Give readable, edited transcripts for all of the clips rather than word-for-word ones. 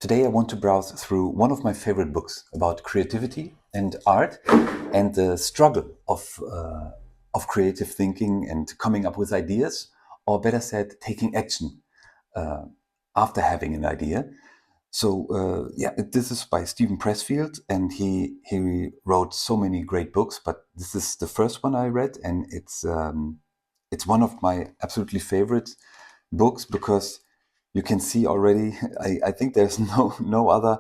Today I want to browse through one of my favorite books about creativity and art and the struggle of creative thinking and coming up with ideas, or better said, taking action uh, after having an idea. This is by Stephen Pressfield, and he wrote so many great books, but this is the first one I read, and it's one of my absolutely favorite books because you can see already. I think there's no other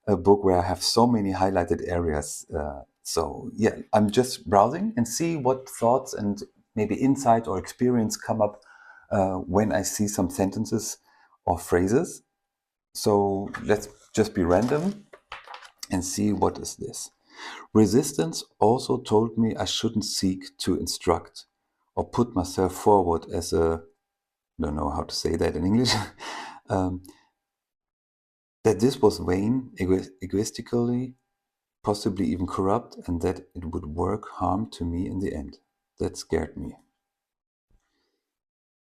book where I have so many highlighted areas. I'm just browsing and see what thoughts and maybe insight or experience come up when I see some sentences or phrases. So let's just be random and see what is this. Resistance also told me I shouldn't seek to instruct or put myself forward as a, don't know how to say that in English, um, that this was vain, egoistically, possibly even corrupt, and that it would work harm to me in the end. That scared me.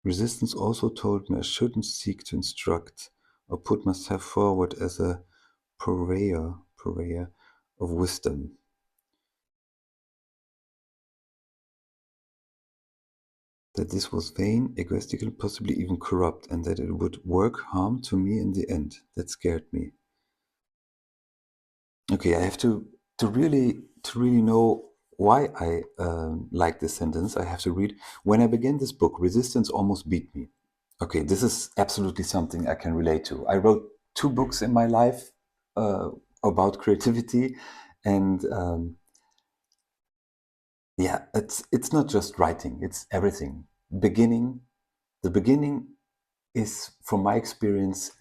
Resistance also told me I shouldn't seek to instruct or put myself forward as a purveyor of wisdom. That this was vain, egoistical, possibly even corrupt, and that it would work harm to me in the end. That scared me. Okay, I have to really know why I like this sentence. I have to read. When I began this book, resistance almost beat me. Okay, this is absolutely something I can relate to. I wrote 2 books in my life uh, about creativity, and it's not just writing; it's everything. Beginning, the beginning is, from my experience,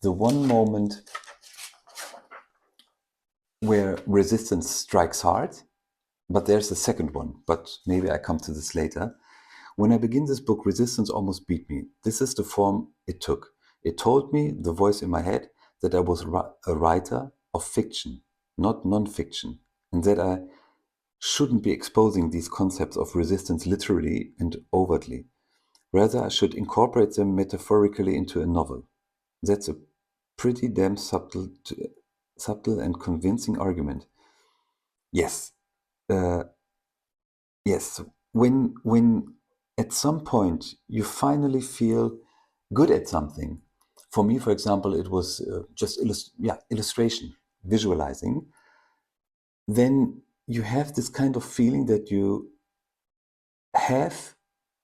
the one moment where resistance strikes hard. But there's a second one, but maybe I come to this later. When I begin this book, resistance almost beat me. This is the form it took. It told me, the voice in my head, that I was a writer of fiction, not non-fiction, and that I shouldn't be exposing these concepts of resistance literally and overtly. Rather, I should incorporate them metaphorically into a novel. That's a pretty damn subtle and convincing argument. Yes, uh, yes. When at some point you finally feel good at something. For me, for example, it was just illustration, visualizing. Then you have this kind of feeling that you have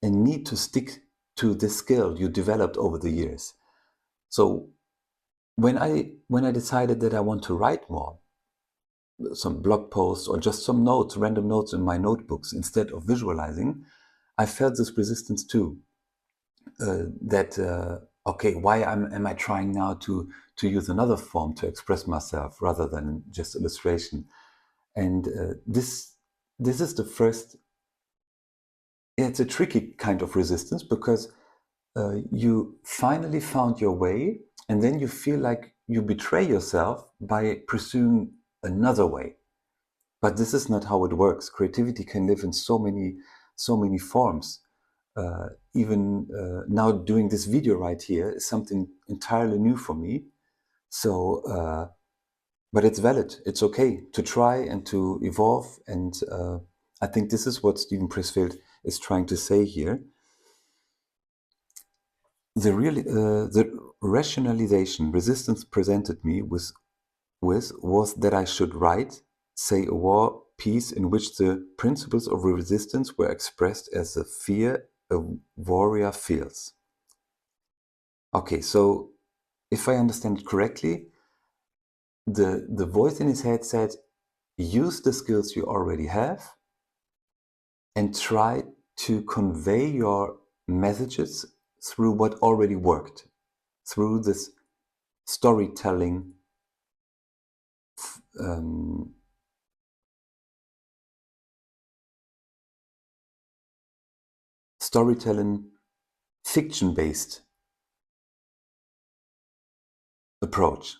and need to stick to this skill you developed over the years. So when I decided that I want to write more, some blog posts or just some notes, random notes in my notebooks instead of visualizing, I felt this resistance too. Okay, why am I trying now to use another form to express myself rather than just illustration? And this is the first. It's a tricky kind of resistance because you finally found your way, and then you feel like you betray yourself by pursuing another way. But this is not how it works. Creativity can live in so many forms. Even now, doing this video right here is something entirely new for me. But it's valid. It's okay to try and to evolve. And I think this is what Stephen Pressfield is trying to say here. The rationalization resistance presented me with was that I should write, say, a war piece in which the principles of resistance were expressed as the fear a warrior feels. Okay, so if I understand it correctly, the voice in his head said, use the skills you already have and try to convey your messages through what already worked, through this storytelling um, fiction-based approach.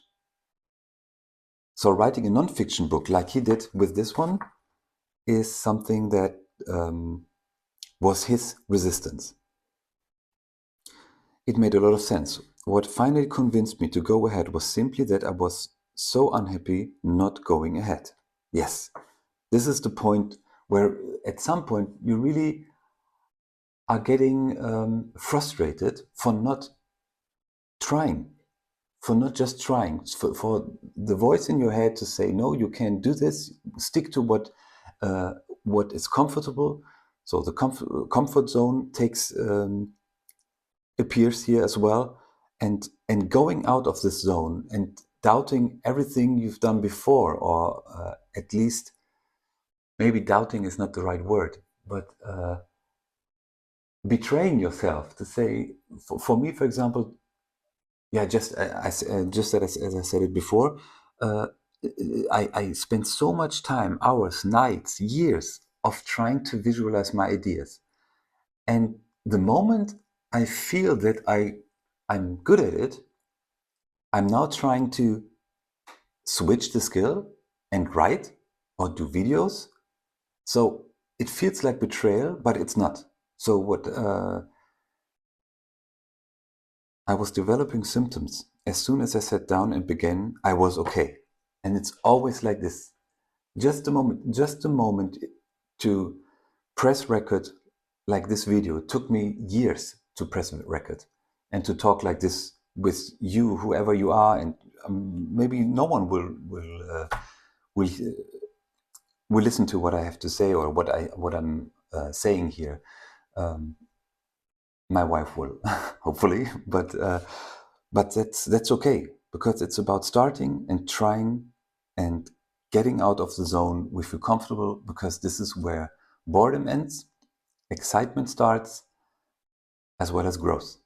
So writing a non-fiction book like he did with this one is something that was his resistance. It made a lot of sense. what finally convinced me to go ahead was simply that I was so unhappy not going ahead. Yes, this is the point where at some point you really are getting frustrated for not trying, for not just trying, for the voice in your head to say, no, you can't do this, stick to what is comfortable. So the comfort zone appears here as well, and going out of this zone and doubting everything you've done before, or at least maybe doubting is not the right word, but betraying yourself to say, for me, for example, yeah, just as I said it before, uh, I spent so much time, hours, nights, years of trying to visualize my ideas. And the moment I feel that I'm good at it, I'm now trying to switch the skill and write or do videos. So it feels like betrayal, but it's not. So what I was developing symptoms. As soon as I sat down and began, I was okay. And it's always like this. Just a moment to press record like this video. It took me years to press record and to talk like this with you, whoever you are, and maybe no one will will listen to what I have to say or what I'm saying here. Um, my wife will, hopefully, but that's okay, because it's about starting and trying and getting out of the zone we feel comfortable, because this is where boredom ends, excitement starts, as well as growth.